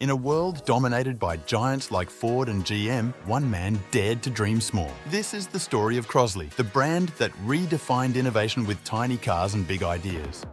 In a world dominated by giants like Ford and GM, one man dared to dream small. This is the story of Crosley, the brand that redefined innovation with tiny cars and big ideas.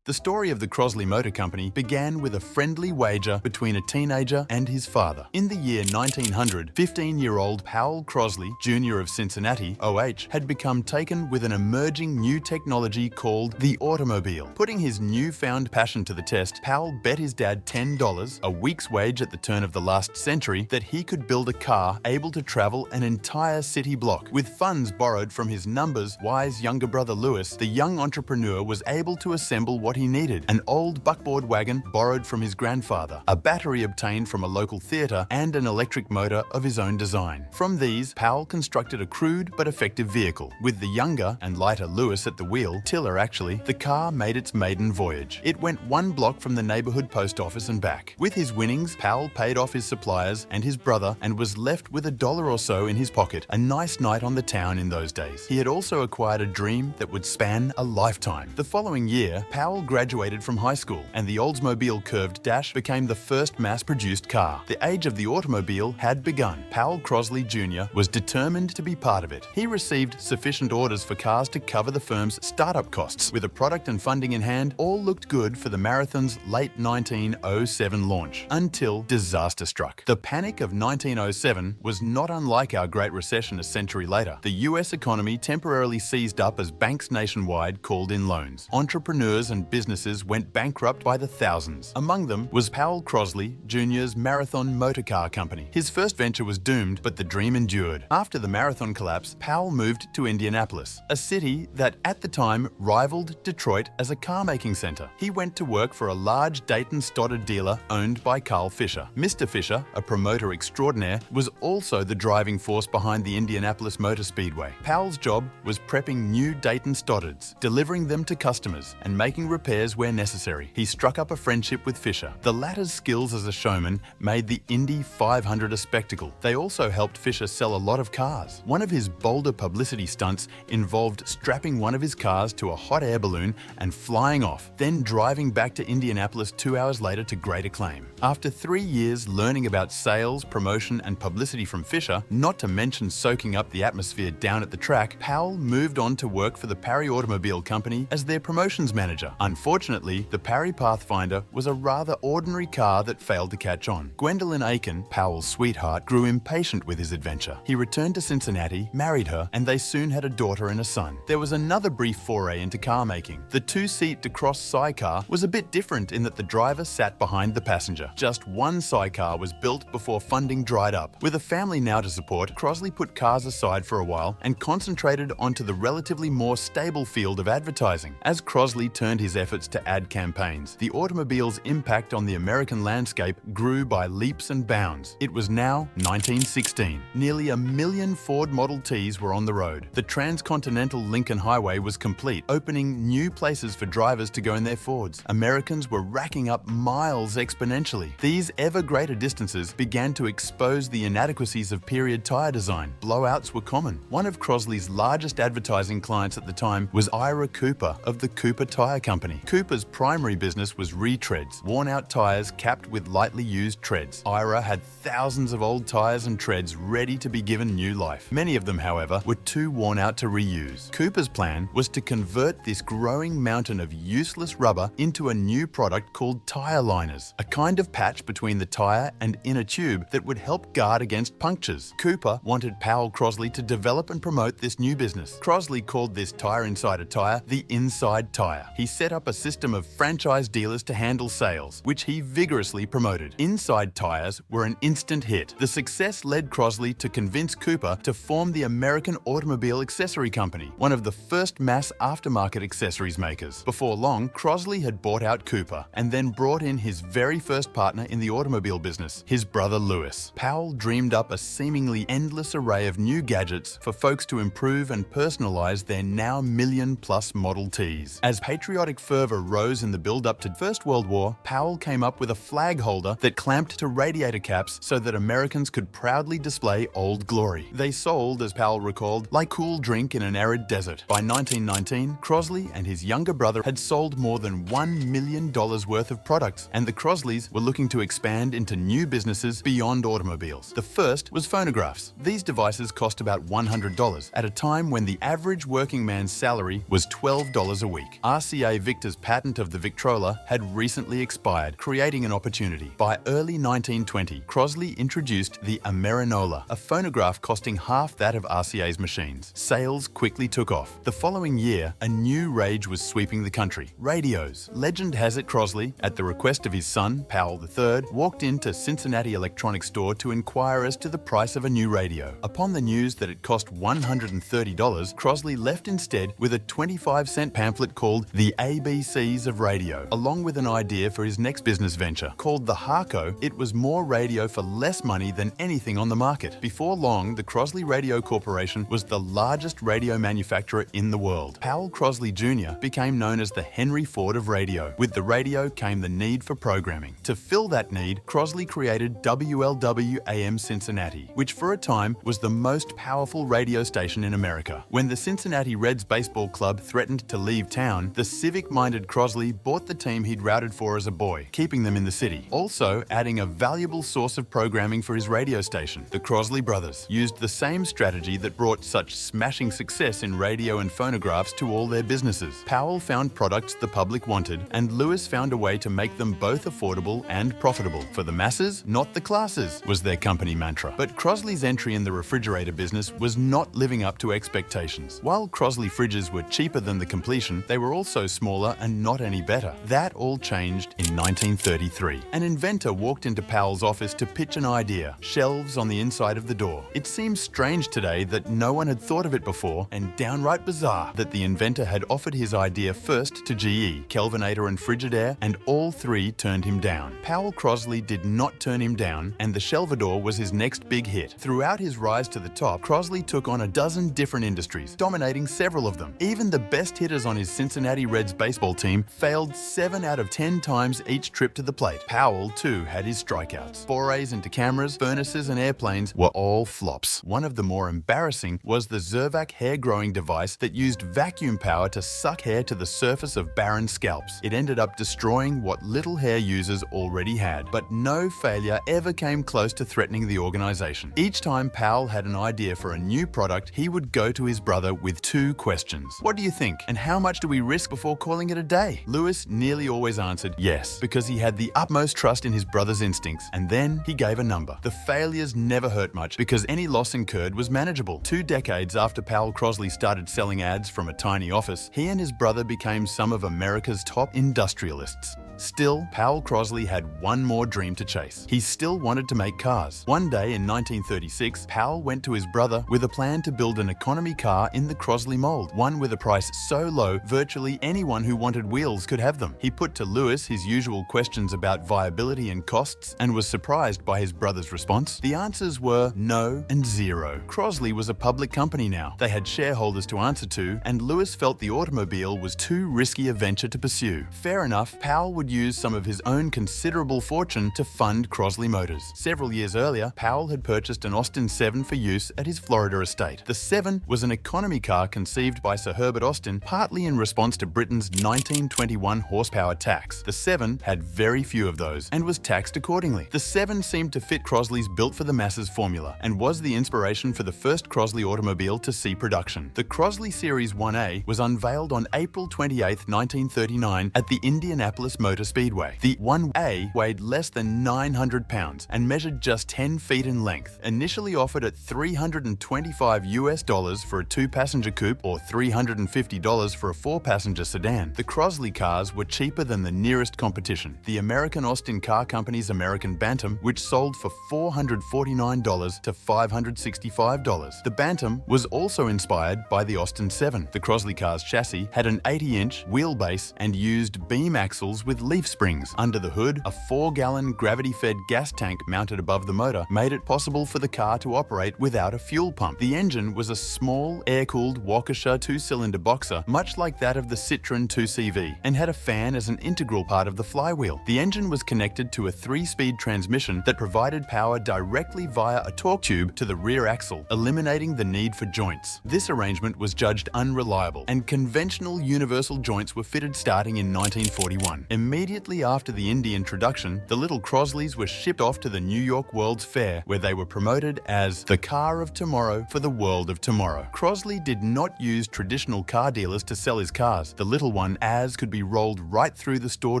The story of the Crosley Motor Company began with a friendly wager between a teenager and his father. In the year 1900, 15-year-old Powell Crosley, Jr. of Cincinnati, OH, had become taken with an emerging new technology called the automobile. Putting his newfound passion to the test, Powell bet his dad $10, a week's wage at the turn of the last century, that he could build a car able to travel an entire city block. With funds borrowed from his numbers wise younger brother Lewis, the young entrepreneur was able to assemble what he needed: an old buckboard wagon borrowed from his grandfather, a battery obtained from a local theatre, and an electric motor of his own design. From these, Powell constructed a crude but effective vehicle. With the younger and lighter Lewis at the wheel, tiller actually, the car made its maiden voyage. It went one block from the neighbourhood post office and back. With his winnings, Powell paid off his suppliers and his brother and was left with $1 or so in his pocket, a nice night on the town in those days. He had also acquired a dream that would span a lifetime. The following year, Powell graduated from high school, and the Oldsmobile curved dash became the first mass-produced car. The age of the automobile had begun. Powell Crosley Jr. was determined to be part of it. He received sufficient orders for cars to cover the firm's startup costs. With a product and funding in hand, all looked good for the Marathon's late 1907 launch, until disaster struck. The panic of 1907 was not unlike our Great Recession a century later. The US economy temporarily seized up as banks nationwide called in loans. Entrepreneurs and businesses went bankrupt by the thousands. Among them was Powell Crosley Jr.'s Marathon Motor Car Company. His first venture was doomed, but the dream endured. After the Marathon collapse, Powell moved to Indianapolis, a city that at the time rivaled Detroit as a car-making center. He went to work for a large Dayton Stoddard dealer owned by Carl Fisher. Mr. Fisher, a promoter extraordinaire, was also the driving force behind the Indianapolis Motor Speedway. Powell's job was prepping new Dayton Stoddards, delivering them to customers, and making repairs where necessary. He struck up a friendship with Fisher. The latter's skills as a showman made the Indy 500 a spectacle. They also helped Fisher sell a lot of cars. One of his bolder publicity stunts involved strapping one of his cars to a hot air balloon and flying off, then driving back to Indianapolis 2 hours later to great acclaim. After 3 years learning about sales, promotion, and publicity from Fisher, not to mention soaking up the atmosphere down at the track, Powell moved on to work for the Parry Automobile Company as their promotions manager. Unfortunately, the Parry Pathfinder was a rather ordinary car that failed to catch on. Gwendolyn Aiken, Powell's sweetheart, grew impatient with his adventure. He returned to Cincinnati, married her, and they soon had a daughter and a son. There was another brief foray into car making. The two-seat DeCross sidecar was a bit different in that the driver sat behind the passenger. Just one sidecar was built before funding dried up. With a family now to support, Crosley put cars aside for a while and concentrated onto the relatively more stable field of advertising. As Crosley turned his efforts to ad campaigns, the automobile's impact on the American landscape grew by leaps and bounds. It was now 1916. Nearly 1 million Ford Model Ts were on the road. The transcontinental Lincoln Highway was complete, opening new places for drivers to go in their Fords. Americans were racking up miles exponentially. These ever greater distances began to expose the inadequacies of period tire design. Blowouts were common. One of Crosley's largest advertising clients at the time was Ira Cooper of the Cooper Tire Company. Cooper's primary business was retreads, worn-out tires capped with lightly used treads. Ira had thousands of old tires and treads ready to be given new life. Many of them, however, were too worn out to reuse. Cooper's plan was to convert this growing mountain of useless rubber into a new product called tire liners, a kind of patch between the tire and inner tube that would help guard against punctures. Cooper wanted Powell Crosley to develop and promote this new business. Crosley called this tire inside a tire the Insyde tire. He set up a system of franchise dealers to handle sales, which he vigorously promoted. Insyde tires were an instant hit. The success led Crosley to convince Cooper to form the American Automobile Accessory Company, one of the first mass aftermarket accessories makers. Before long, Crosley had bought out Cooper and then brought in his very first partner in the automobile business, his brother Lewis. Powell dreamed up a seemingly endless array of new gadgets for folks to improve and personalize their now million-plus Model Ts. As patriotic fervor rose in the build-up to First World War, Powell came up with a flag holder that clamped to radiator caps so that Americans could proudly display Old Glory. They sold, as Powell recalled, like cool drink in an arid desert. By 1919, Crosley and his younger brother had sold more than $1 million worth of products, and the Crosleys were looking to expand into new businesses beyond automobiles. The first was Phonographs. These devices cost about $100 at a time when the average working man's salary was $12 a week. RCA Victor's patent of the Victrola had recently expired, creating an opportunity. By early 1920, Crosley introduced the Amerinola, a phonograph costing half that of RCA's machines. Sales quickly took off. The following year, a new rage was sweeping the country: radios. Legend has it Crosley, at the request of his son, Powell III, walked into Cincinnati Electronics store to inquire as to the price of a new radio. Upon the news that it cost $130, Crosley left instead with a 25-cent pamphlet called The ABCs of Radio, along with an idea for his next business venture. Called the Harco, it was more radio for less money than anything on the market. Before long, the Crosley Radio Corporation was the largest radio manufacturer in the world. Powell Crosley Jr. became known as the Henry Ford of radio. With the radio came the need for programming. To fill that need, Crosley created WLW and Cincinnati, which for a time was the most powerful radio station in America. When the Cincinnati Reds baseball club threatened to leave town, the civic-minded Crosley bought the team he'd routed for as a boy, keeping them in the city, also adding a valuable source of programming for his radio station. The Crosley brothers used the same strategy that brought such smashing success in radio and phonographs to all their businesses. Powell found products the public wanted, and Lewis found a way to make them both affordable and profitable. For the masses, not the classes, was their company mantra. But Crosley's entry in the refrigerator business was not living up to expectations. While Crosley fridges were cheaper than the completion, they were also smaller and not any better. That all changed in 1933. An inventor walked into Powell's office to pitch an idea: shelves on the inside of the door. It seems strange today that no one had thought of it before, and downright bizarre that the inventor had offered his idea first to GE, Kelvinator and Frigidaire, and all three turned him down. Powell Crosley did not turn him down, and the Shelvador was his next big hit. Throughout his rise to the top, Crosley took on a dozen different industries, dominating several of them. Even the best hitters on his Cincinnati Reds baseball team failed 7 out of 10 times each trip to the plate. Powell, too, had his strikeouts. Forays into cameras, furnaces, and airplanes were all flops. One of the more embarrassing was the Zervac hair-growing device that used vacuum power to suck hair to the surface of barren scalps. It ended up destroying what little hair users already had, but no failure ever came close to threatening the organization. Each time Powell had an idea for a new product, he would go to his brother with 2 questions. What do you think? And how much do we risk before calling it a day? Lewis nearly always answered yes, because he had the utmost trust in his brother's instincts, and then he gave a number. The failures never hurt much because any loss incurred was manageable. 2 decades after Powell Crosley started selling ads from a tiny office, he and his brother became some of America's top industrialists. Still, Powell Crosley had one more dream to chase. He still wanted to make cars. One day in 1936, Powell went to his brother with a plan to build an economy car in the Crosley mold, one with a price so low virtually anyone who wanted wheels could have them. He put to Lewis his usual questions about viability and costs and was surprised by his brother's response. The answers were no and zero. Crosley was a public company now. They had shareholders to answer to, and Lewis felt the automobile was too risky a venture to pursue. Fair enough, Powell would use some of his own considerable fortune to fund Crosley Motors. Several years earlier, Powell had purchased an Austin 7 for use at his Florida estate. The 7 was an economy car conceived by Sir Herbert Austin, partly in response to Britain's 1921 horsepower tax. The 7 had very few of those and was taxed accordingly. The 7 seemed to fit Crosley's built for the masses formula and was the inspiration for the first Crosley automobile to see production. The Crosley Series 1A was unveiled on April 28, 1939 at the Indianapolis Motor Speedway. The 1A weighed less than 900 pounds and measured just 10 feet in length. Initially offered at $325 for a 2-passenger coupe or $350 for a 4-passenger sedan, the Crosley cars were cheaper than the nearest competition, the American Austin Car Company's American Bantam, which sold for $449 to $565. The Bantam was also inspired by the Austin 7. The Crosley car's chassis had an 80-inch wheelbase and used beam axles with leaf springs. Under the hood, a 4-gallon gravity-fed gas tank mounted above the motor made it possible for the car to operate without a fuel pump. The engine was a small, air-cooled Waukesha 2-cylinder boxer, much like that of the Citroën 2CV, and had a fan as an integral part of the flywheel. The engine was connected to a 3-speed transmission that provided power directly via a torque tube to the rear axle, eliminating the need for joints. This arrangement was judged unreliable, and conventional universal joints were fitted starting in 1941. Immediately after the Indy introduction, the little Crosleys were shipped off to the New York World's Fair, where they were promoted as the car of tomorrow for the world of tomorrow. Crosley did not use traditional car dealers to sell his cars. The little one as could be rolled right through the store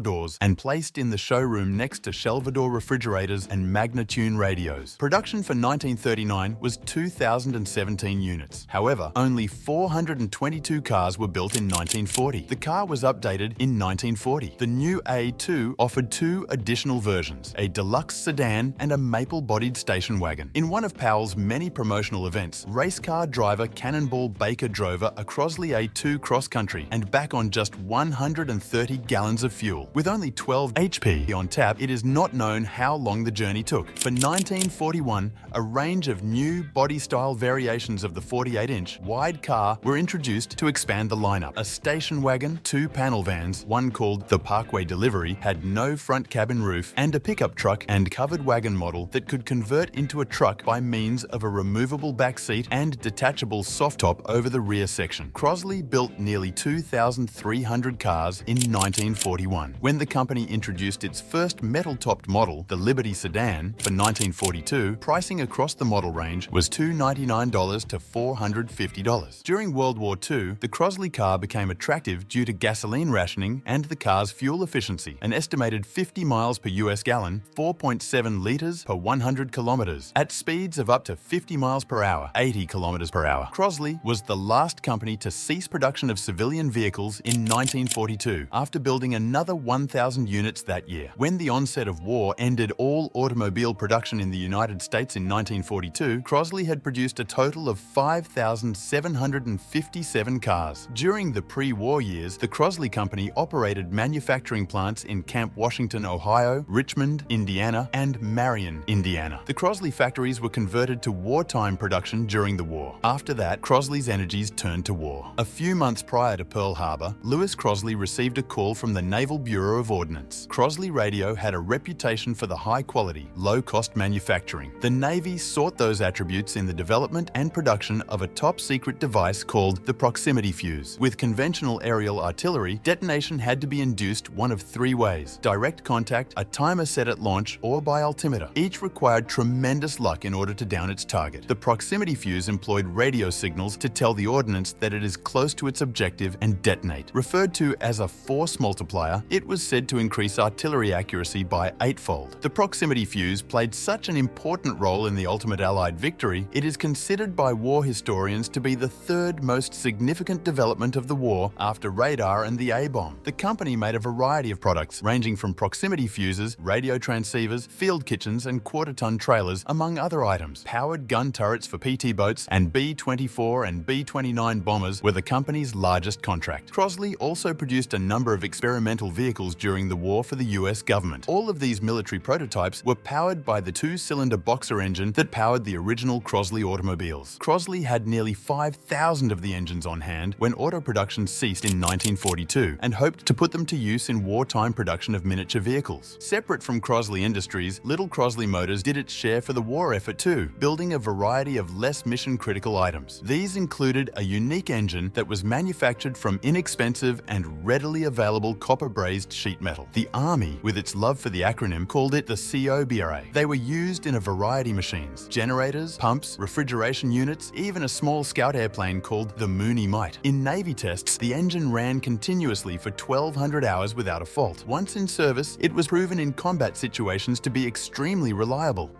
doors and placed in the showroom next to Shelvador refrigerators and Magnatune radios. Production for 1939 was 2,017 units. However, only 422 cars were built in 1940. The car was updated in 1940. The new A2 offered 2 additional versions, a deluxe sedan and a maple-bodied station wagon. In one of Powell's many promotional events, race car driver Cannonball Baker drove a Crosley A2 cross-country and back on just 130 gallons of fuel. With only 12 HP on tap, it is not known how long the journey took. For 1941, a range of new body-style variations of the 48-inch wide car were introduced to expand the lineup. A station wagon, 2 panel vans, one called the Parkway Delivery, had no front cabin roof, and a pickup truck and covered wagon model that could convert into a truck by means of a removable back seat and detachable soft top over the rear section. Crosley built nearly 2,300 cars in 1941. When the company introduced its first metal-topped model, the Liberty sedan, for 1942, pricing across the model range was $299 to $450. During World War II, the Crosley car became attractive due to gasoline rationing and the car's fuel efficiency, an estimated 50 miles per US gallon, 4.7 litres per 100 kilometres, at speeds of up to 50 miles per hour, 80 kilometres per hour. Crosley was the last company to cease production of civilian vehicles in 1942, after building another 1,000 units that year. When the onset of war ended all automobile production in the United States in 1942, Crosley had produced a total of 5,757 cars. During the pre-war years, the Crosley Company operated manufacturing plants in Camp Washington, Ohio, Richmond, Indiana, and Marion, Indiana. The Crosley factories were converted to wartime production during the war. After that, Crosley's energies turned to war. A few months prior to Pearl Harbor, Lewis Crosley received a call from the Naval Bureau of Ordnance. Crosley Radio had a reputation for the high-quality, low-cost manufacturing. The Navy sought those attributes in the development and production of a top-secret device called the proximity fuse. With conventional aerial artillery, detonation had to be induced one of 3 ways: direct contact, a timer set at launch, or by altimeter. Each required tremendous luck in order to down its target. The proximity fuse employed radio signals to tell the ordnance that it is close to its objective and detonate. Referred to as a force multiplier, it was said to increase artillery accuracy by 8-fold. The proximity fuse played such an important role in the ultimate Allied victory, it is considered by war historians to be the 3rd most significant development of the war after radar and the A-bomb. The company made a variety of products, ranging from proximity fuses, radio transceivers, field kitchens, and quarter-ton trailers, among other items. Powered gun turrets for PT boats and B-24 and B-29 bombers were the company's largest contract. Crosley also produced a number of experimental vehicles during the war for the US government. All of these military prototypes were powered by the 2-cylinder boxer engine that powered the original Crosley automobiles. Crosley had nearly 5,000 of the engines on hand when auto production ceased in 1942 and hoped to put them to use in wartime production of miniature vehicles. Separate from Crosley Industries, little Crosley Motors did its share for the war effort too, building a variety of less mission-critical items. These included a unique engine that was manufactured from inexpensive and readily available copper-brazed sheet metal. The Army, with its love for the acronym, called it the COBRA. They were used in a variety of machines: generators, pumps, refrigeration units, even a small scout airplane called the Mooney Mite. In Navy tests, the engine ran continuously for 1,200 hours without a fault. Once in service, it was proven in combat situations to be extremely reliable.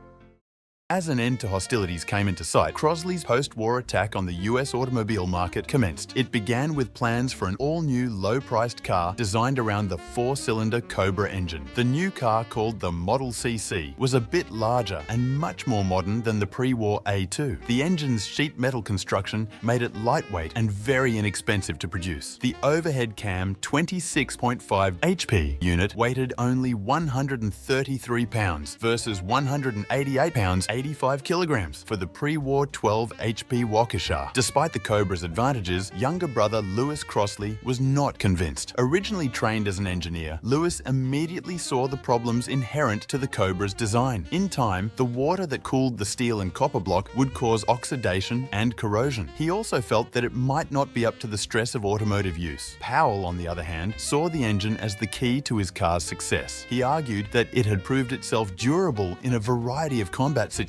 As an end to hostilities came into sight, Crosley's post-war attack on the US automobile market commenced. It began with plans for an all-new, low-priced car designed around the 4-cylinder Cobra engine. The new car, called the Model CC, was a bit larger and much more modern than the pre-war A2. The engine's sheet metal construction made it lightweight and very inexpensive to produce. The overhead cam 26.5 HP unit weighed only 133 pounds versus 188 pounds 85 kilograms for the pre-war 12 HP Waukesha. Despite the Cobra's advantages, younger brother Louis Crosley was not convinced. Originally trained as an engineer, Louis immediately saw the problems inherent to the Cobra's design. In time, the water that cooled the steel and copper block would cause oxidation and corrosion. He also felt that it might not be up to the stress of automotive use. Powell, on the other hand, saw the engine as the key to his car's success. He argued that it had proved itself durable in a variety of combat situations.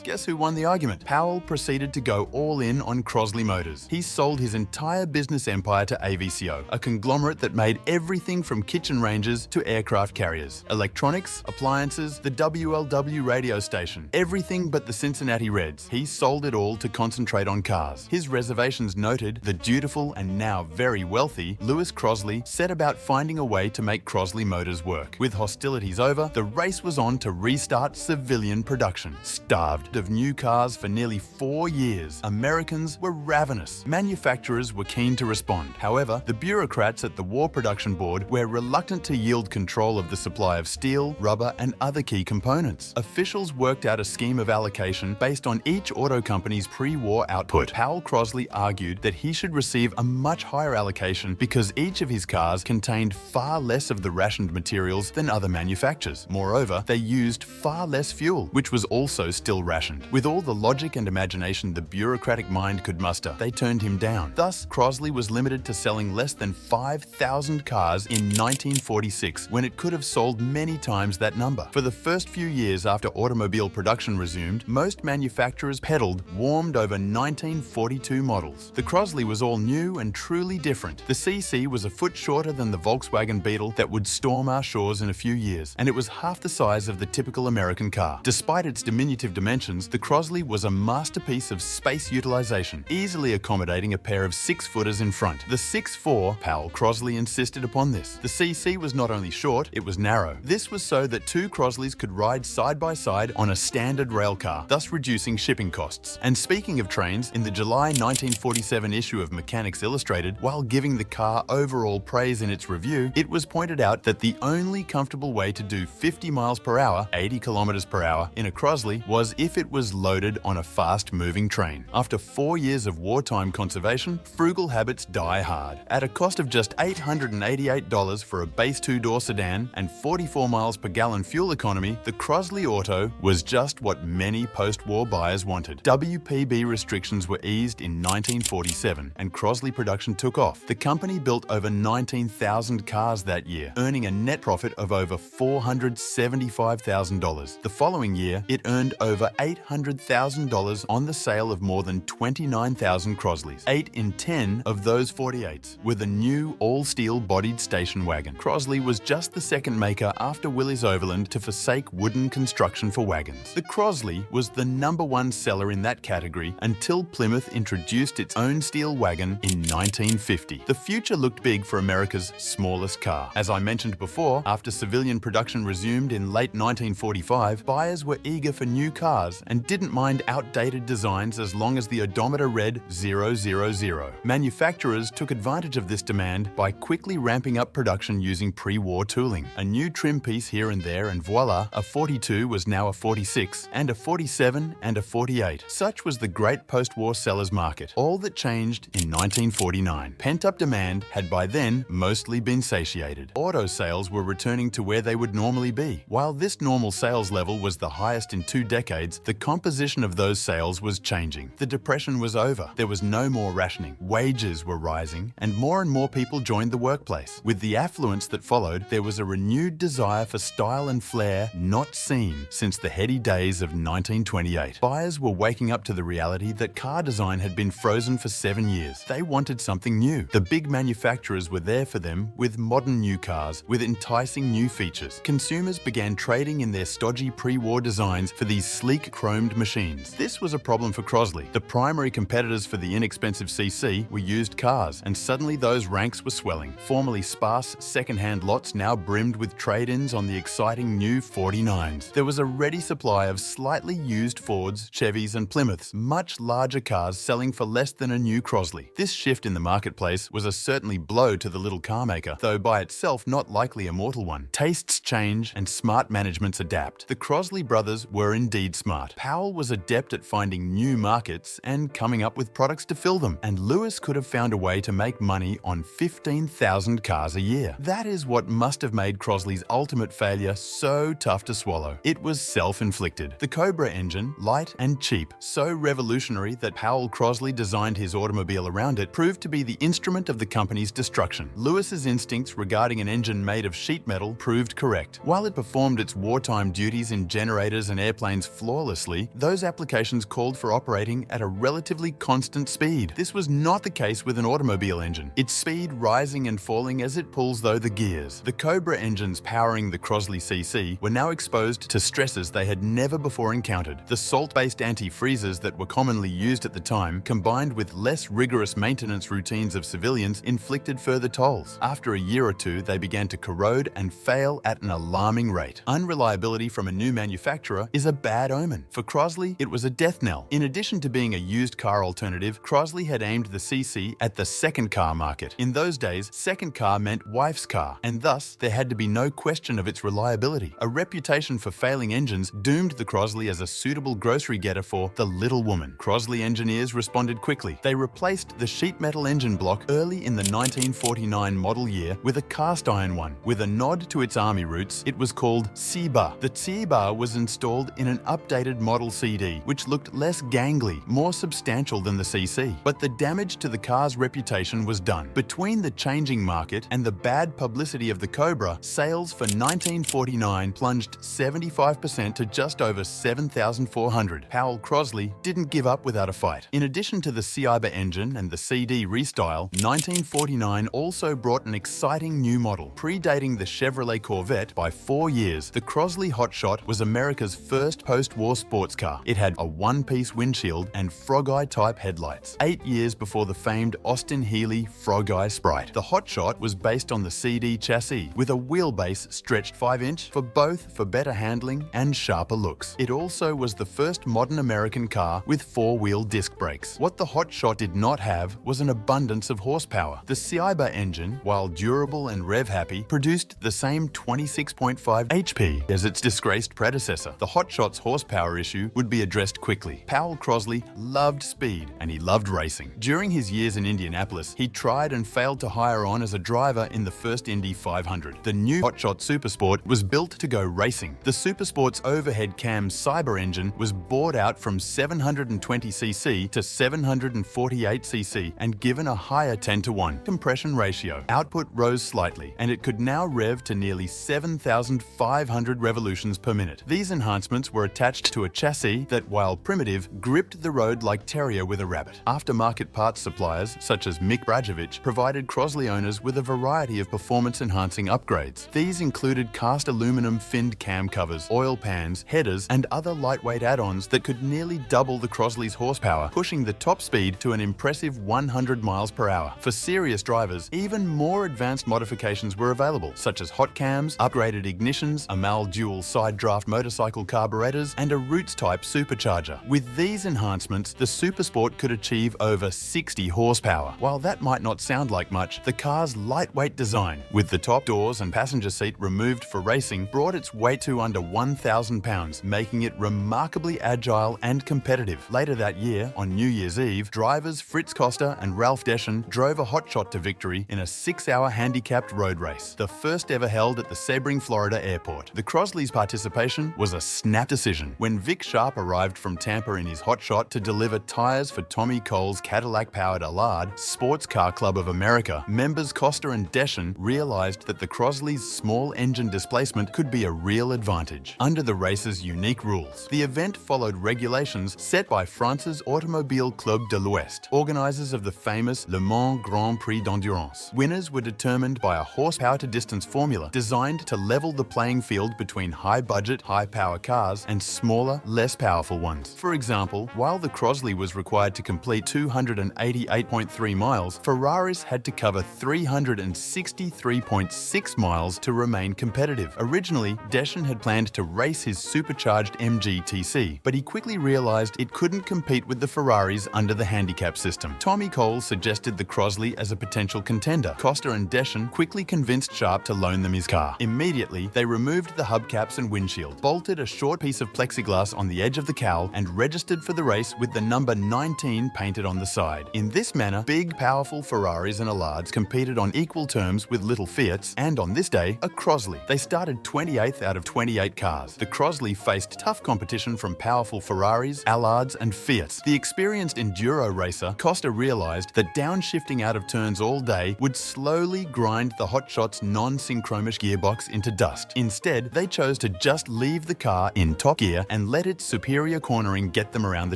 Guess who won the argument? Powell proceeded to go all in on Crosley Motors. He sold his entire business empire to AVCO, a conglomerate that made everything from kitchen ranges to aircraft carriers, electronics, appliances, the WLW radio station, everything but the Cincinnati Reds. He sold it all to concentrate on cars. His reservations noted, the dutiful and now very wealthy Louis Crosley set about finding a way to make Crosley Motors work. With hostilities over, the race was on to restart civilian production. Starved of new cars for nearly 4 years, Americans were ravenous. Manufacturers were keen to respond. However, the bureaucrats at the War Production Board were reluctant to yield control of the supply of steel, rubber, and other key components. Officials worked out a scheme of allocation based on each auto company's pre-war output. Powell Crosley argued that he should receive a much higher allocation because each of his cars contained far less of the rationed materials than other manufacturers. Moreover, they used far less fuel, which was also still rationed. With all the logic and imagination the bureaucratic mind could muster, they turned him down. Thus, Crosley was limited to selling less than 5,000 cars in 1946, when it could have sold many times that number. For the first few years after automobile production resumed, most manufacturers peddled warmed over 1942 models. The Crosley was all new and truly different. The CC was a foot shorter than the Volkswagen Beetle that would storm our shores in a few years, and it was half the size of the typical American car. Despite its diminutive dimensions, the Crosley was a masterpiece of space utilization, easily accommodating a pair of 6-footers in front. The 6'4", Powell Crosley insisted upon this. The CC was not only short, it was narrow. This was so that two Crosleys could ride side by side on a standard rail car, thus reducing shipping costs. And speaking of trains, in the July 1947 issue of Mechanics Illustrated, while giving the car overall praise in its review, it was pointed out that the only comfortable way to do 50 miles per hour, 80 kilometers per hour, in a Crosley was if it was loaded on a fast-moving train. After 4 years of wartime conservation, frugal habits die hard. At a cost of just $888 for a base 2-door sedan and 44 miles per gallon fuel economy, the Crosley Auto was just what many post-war buyers wanted. WPB restrictions were eased in 1947 and Crosley production took off. The company built over 19,000 cars that year, earning a net profit of over $475,000. The following year, it earned over $800,000 on the sale of more than 29,000 Crosleys. 8 in 10 of those 48s were the new all-steel bodied station wagon. Crosley was just the second maker after Willys Overland to forsake wooden construction for wagons. The Crosley was the #1 seller in that category until Plymouth introduced its own steel wagon in 1950. The future looked big for America's smallest car. As I mentioned before, after civilian production resumed in late 1945, buyers were eager for new cars and didn't mind outdated designs as long as the odometer read 000. Manufacturers took advantage of this demand by quickly ramping up production using pre-war tooling. A new trim piece here and there, and voila, a 42 was now a 46, and a 47 and a 48. Such was the great post-war seller's market. All that changed in 1949. Pent-up demand had by then mostly been satiated. Auto sales were returning to where they would normally be. While this normal sales level was the highest in 2 decades, the composition of those sales was changing. The Depression was over. There was no more rationing. Wages were rising, and more people joined the workplace. With the affluence that followed, there was a renewed desire for style and flair not seen since the heady days of 1928. Buyers were waking up to the reality that car design had been frozen for 7 years. They wanted something new. The big manufacturers were there for them with modern new cars, with enticing new features. Consumers began trading in their stodgy pre-war designs for the these sleek chromed machines. This was a problem for Crosley. The primary competitors for the inexpensive CC were used cars, and suddenly those ranks were swelling. Formerly sparse second-hand lots now brimmed with trade-ins on the exciting new 49s. There was a ready supply of slightly used Fords, Chevys and Plymouths, much larger cars selling for less than a new Crosley. This shift in the marketplace was a certainly blow to the little car maker, though by itself not likely a mortal one. Tastes change and smart managements adapt. The Crosley brothers were indeed smart. Powell was adept at finding new markets and coming up with products to fill them, and Lewis could have found a way to make money on 15,000 cars a year. That is what must have made Crosley's ultimate failure so tough to swallow. It was self-inflicted. The Cobra engine, light and cheap, so revolutionary that Powell Crosley designed his automobile around it, proved to be the instrument of the company's destruction. Lewis's instincts regarding an engine made of sheet metal proved correct. While it performed its wartime duties in generators and airplanes flawlessly, those applications called for operating at a relatively constant speed. This was not the case with an automobile engine, its speed rising and falling as it pulls though the gears. The Cobra engines powering the Crosley CC were now exposed to stresses they had never before encountered. The salt-based antifreezes that were commonly used at the time, combined with less rigorous maintenance routines of civilians, inflicted further tolls. After a year or two, they began to corrode and fail at an alarming rate. Unreliability from a new manufacturer is a bad omen. For Crosley, it was a death knell. In addition to being a used car alternative, Crosley had aimed the CC at the second car market. In those days, second car meant wife's car, and thus there had to be no question of its reliability. A reputation for failing engines doomed the Crosley as a suitable grocery getter for the little woman. Crosley engineers responded quickly. They replaced the sheet metal engine block early in the 1949 model year with a cast iron one. With a nod to its army roots, it was called C-bar. The C-bar was installed in an updated Model CD, which looked less gangly, more substantial than the CC. But the damage to the car's reputation was done. Between the changing market and the bad publicity of the Cobra, sales for 1949 plunged 75% to just over 7,400. Powell Crosley didn't give up without a fight. In addition to the C-bar engine and the CD restyle, 1949 also brought an exciting new model. Predating the Chevrolet Corvette by 4 years, the Crosley Hotshot was America's first post-war sports car. It had a one-piece windshield and frog-eye-type headlights. 8 years before the famed Austin Healey frog-eye Sprite. The Hotshot was based on the CD chassis, with a wheelbase stretched 5-inch for better handling and sharper looks. It also was the first modern American car with 4-wheel disc brakes. What the Hotshot did not have was an abundance of horsepower. The C-bar engine, while durable and rev-happy, produced the same 26.5 HP as its disgraced predecessor. The Hotshot's horsepower issue would be addressed quickly. Powell Crosley loved speed and he loved racing. During his years in Indianapolis, he tried and failed to hire on as a driver in the first Indy 500. The new Hotshot Supersport was built to go racing. The Supersport's overhead cam Cyber engine was bored out from 720cc to 748cc and given a higher 10:1 compression ratio. Output rose slightly, and it could now rev to nearly 7,500 revolutions per minute. These enhancements were attached to a chassis that, while primitive, gripped the road like terrier with a rabbit. Aftermarket parts suppliers, such as Mick Brajovic, provided Crosley owners with a variety of performance-enhancing upgrades. These included cast aluminum finned cam covers, oil pans, headers, and other lightweight add-ons that could nearly double the Crosley's horsepower, pushing the top speed to an impressive 100 miles per hour. For serious drivers, even more advanced modifications were available, such as hot cams, upgraded ignitions, Amal dual side draft motorcycle carburetors, and a Roots-type supercharger. With these enhancements, the Supersport could achieve over 60 horsepower. While that might not sound like much, the car's lightweight design, with the top doors and passenger seat removed for racing, brought its weight to under 1,000 pounds, making it remarkably agile and competitive. Later that year, on New Year's Eve, drivers Fritz Costa and Ralph Deschen drove a Hotshot to victory in a 6-hour handicapped road race, the first ever held at the Sebring, Florida airport. The Crosleys' participation was a snap decision. When Vic Sharp arrived from Tampa in his Hotshot to deliver tires for Tommy Cole's Cadillac-powered Allard, Sports Car Club of America, members Costa and Deschen realized that the Crosleys' small engine displacement could be a real advantage. Under the race's unique rules, the event followed regulations set by France's Automobile Club de l'Ouest, organizers of the famous Le Mans Grand Prix d'Endurance. Winners were determined by a horsepower-to-distance formula designed to level the playing field between high-budget, high-power cars and smaller, less powerful ones. For example, while the Crosley was required to complete 288.3 miles, Ferraris had to cover 363.6 miles to remain competitive. Originally, Deschamps had planned to race his supercharged MGTC, but he quickly realized it couldn't compete with the Ferraris under the handicap system. Tommy Cole suggested the Crosley as a potential contender. Costa and Deschamps quickly convinced Sharp to loan them his car. Immediately, they removed the hubcaps and windshield, bolted a short piece of plexiglass on the edge of the cowl, and registered for the race with the number 19 painted on the side. In this manner, big, powerful Ferraris and Allards competed on equal terms with little Fiats, and on this day, a Crosley. They started 28th out of 28 cars. The Crosley faced tough competition from powerful Ferraris, Allards, and Fiats. The experienced enduro racer, Costa realized that downshifting out of turns all day would slowly grind the Hot Shots non-synchromish gearbox into dust. Instead, they chose to just leave the car in top gear and let its superior cornering get them around the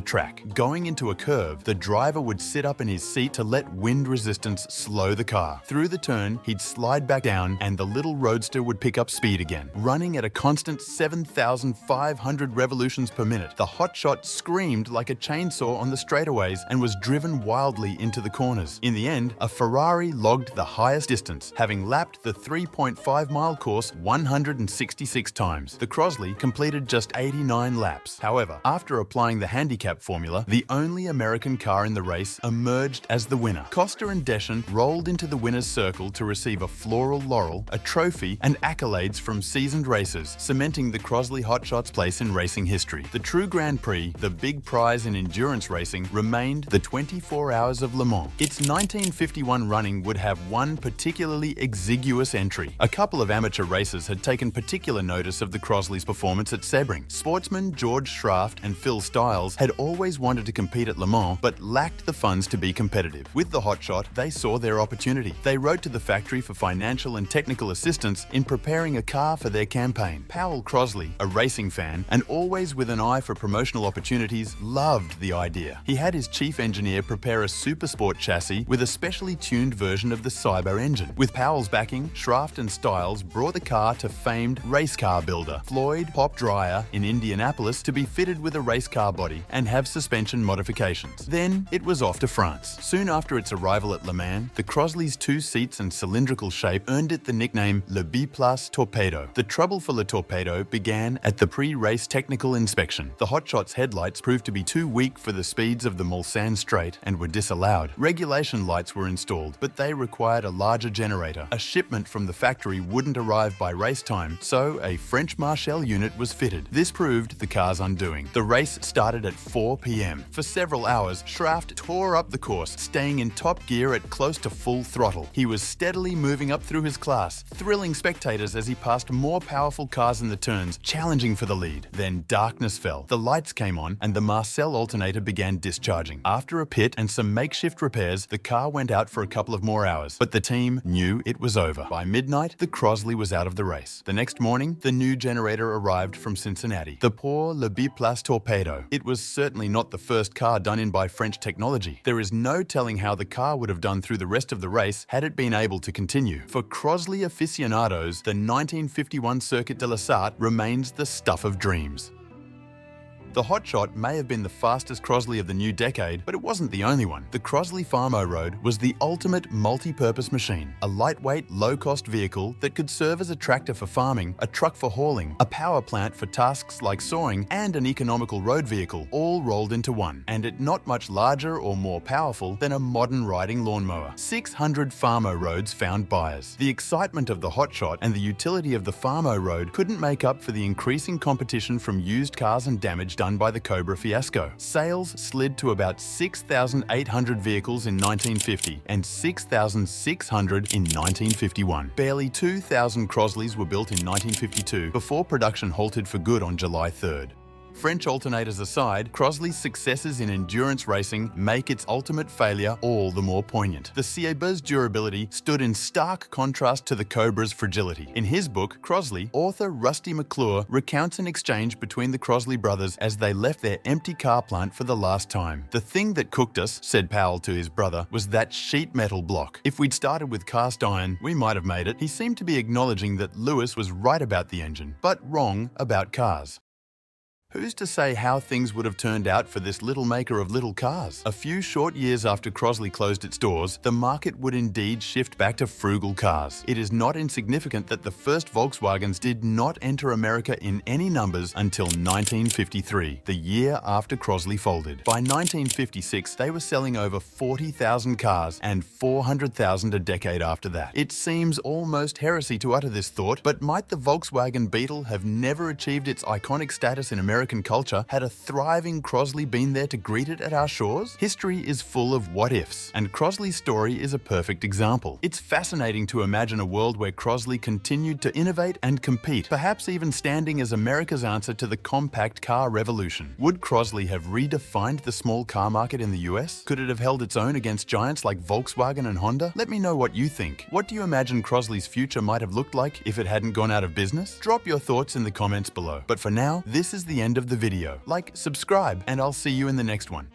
track. Going into a curve, the driver would sit up in his seat to let wind resistance slow the car. Through the turn, he'd slide back down and the little roadster would pick up speed again. Running at a constant 7,500 revolutions per minute, the Hot Shot screamed like a chainsaw on the straightaways and was driven wildly into the corners. In the end, a Ferrari logged the highest distance, having lapped the 3.5-mile course 166 times. The Crosley completed just 89 laps. However, after applying the handicap formula, the only American car in the race emerged as the winner. Costa and Deschamps rolled into the winner's circle to receive a floral laurel, a trophy, and accolades from seasoned racers, cementing the Crosley Hot Shots' place in racing history. The true Grand Prix, the big prize in endurance racing, remained the 24 Hours of Le Mans. Its 1951 running would have one particularly exiguous entry. A couple of amateur racers had taken particular notice of the Crosley's performance at Sebring. Sportsmen George Schraft and Phil Stiles had always wanted to compete at Le Mans, but lacked the funds to be competitive. With the Hot Shot, they saw their opportunity. They wrote to the factory for financial and technical assistance in preparing a car for their campaign. Powell Crosley, a racing fan and always with an eye for promotional opportunities, loved the idea. He had his chief engineer prepare a supersport chassis with a specially tuned version of the Cyber engine. With Powell's backing, Schraft and Stiles brought the car to famed race car builder Floyd Pop Dryer in Indianapolis to be fitted with a race car body and have suspension modifications. Then it was off to France. Soon after its arrival at Le Mans, the Crosley's two seats and cylindrical shape earned it the nickname Le Biplace Torpedo. The trouble for Le Torpedo began at the pre-race technical inspection. The Hot Shots headlights proved to be too weak for the speeds of the Mulsanne Straight and were disallowed. Regulation lights were installed, but they required a larger generator. A shipment from the factory wouldn't arrive by race time, so a French Marshall unit was fitted. This proved the car's undoing. The race started at 4 p.m. For several hours, Schraft tore up the course, staying in top gear at close to full throttle. He was steadily moving up through his class, thrilling spectators as he passed more powerful cars in the turns, challenging for the lead. Then darkness fell. The lights came on and the Marcel alternator began discharging. After a pit and some makeshift repairs, the car went out for a couple of more hours, but the team knew it was over. By midnight, the Crosley was out of the race. The next morning, the new generator arrived from Cincinnati. The poor Le Biplace Torpedo. It was certainly not the first car done in by French technology. There is no telling how the car would have done through the rest of the race had it been able to continue. For Crosley aficionados, the 1951 Circuit de la Sarthe remains the stuff of dreams. The Hot Shot may have been the fastest Crosley of the new decade, but it wasn't the only one. The Crosley Farmo Road was the ultimate multi-purpose machine, a lightweight, low-cost vehicle that could serve as a tractor for farming, a truck for hauling, a power plant for tasks like sawing, and an economical road vehicle, all rolled into one, and it not much larger or more powerful than a modern riding lawnmower. 600 Farmo Roads found buyers. The excitement of the Hot Shot and the utility of the Farmo Road couldn't make up for the increasing competition from used cars and damage done by the Cobra fiasco. Sales slid to about 6,800 vehicles in 1950 and 6,600 in 1951. Barely 2,000 Crosleys were built in 1952 before production halted for good on July 3rd. French alternators aside, Crosley's successes in endurance racing make its ultimate failure all the more poignant. The Cieb's durability stood in stark contrast to the Cobra's fragility. In his book, Crosley, author Rusty McClure recounts an exchange between the Crosley brothers as they left their empty car plant for the last time. "The thing that cooked us," said Powell to his brother, "was that sheet metal block. If we'd started with cast iron, we might have made it." He seemed to be acknowledging that Lewis was right about the engine, but wrong about cars. Who's to say how things would have turned out for this little maker of little cars? A few short years after Crosley closed its doors, the market would indeed shift back to frugal cars. It is not insignificant that the first Volkswagens did not enter America in any numbers until 1953, the year after Crosley folded. By 1956, they were selling over 40,000 cars and 400,000 a decade after that. It seems almost heresy to utter this thought, but might the Volkswagen Beetle have never achieved its iconic status in American culture had a thriving Crosley been there to greet it at our shores? History is full of what-ifs, and Crosley's story is a perfect example. It's fascinating to imagine a world where Crosley continued to innovate and compete, perhaps even standing as America's answer to the compact car revolution. Would Crosley have redefined the small car market in the US? Could it have held its own against giants like Volkswagen and Honda? Let me know what you think. What do you imagine Crosley's future might have looked like if it hadn't gone out of business? Drop your thoughts in the comments below. But for now, this is the end of the video. Like, subscribe, and I'll see you in the next one.